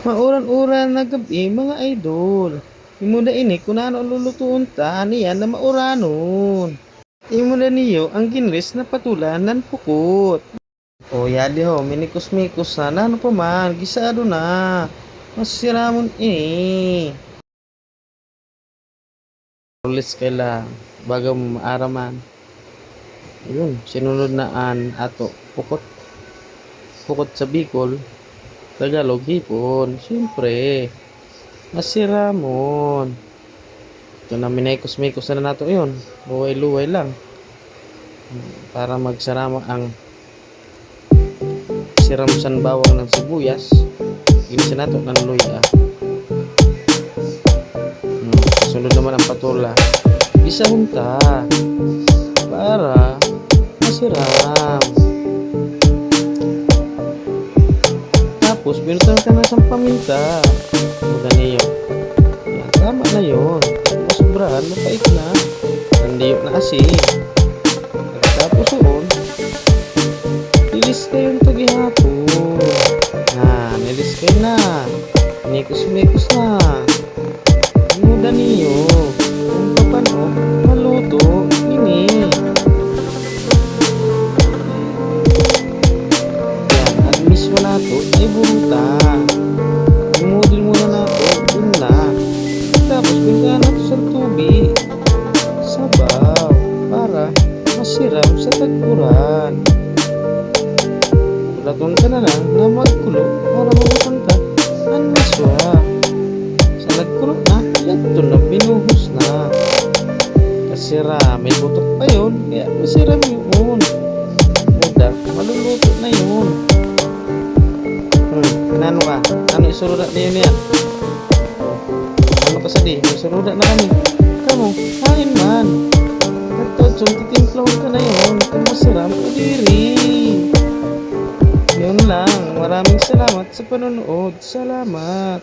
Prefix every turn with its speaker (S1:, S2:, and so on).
S1: Mauran-uran na gabi mga idol. Imo na ini kung ano ang lulutuon ta niyan na mauranon. Imo na niyo ang ginris na patulan ng pukot. O yadi ho, minikos-mikos na ano pa man, gisado na. Masiramon ini. Ulis kaila bago maaraman. Ayun, sinunod na an ato pukot. Pukot sa Bicol. Tagalog hipon, siyempre. Masiramon. Ito na minekos-mekos na nato yun. Luway-luway lang. Para magsarama ang siramsan bawang ng sibuyas. Ginisa nato ng luya. Sunod naman ang patula. Isa hunta. Para masiram. Tapos binutan ka na sa paminta. Muna niyo. Yan, tama na yun. Masubrahan, mapait na. Nandiyok na asin. Tapos yun, nilis kayo yung tagihapon. Nilis kayo na. Mikos-mikos na. Muda niyo. Kung paano, maluto. Ini. Yan, at mismo na ito, ay burutan. Umudil muna na ito, dun na. Tapos, bigyan na ito sa tubig. Sabaw. Para masiram sa tagpuran. Ulaton ka na lang na magkulo para mabutan ka ang miswa. Sa nagkulo na, yato na binuhos na. Kasira, may butok pa yun, kaya masiram yun. Muda, maluluto na yun. Nano ka? Ano isurudat na yun yan? Ano ka sa di? Isurudat na kami. Kamu, kain man. Nagtodson, titimplaw ka na yun. Kung masiram, udiri. Yun lang. Maraming salamat sa panonood. Salamat.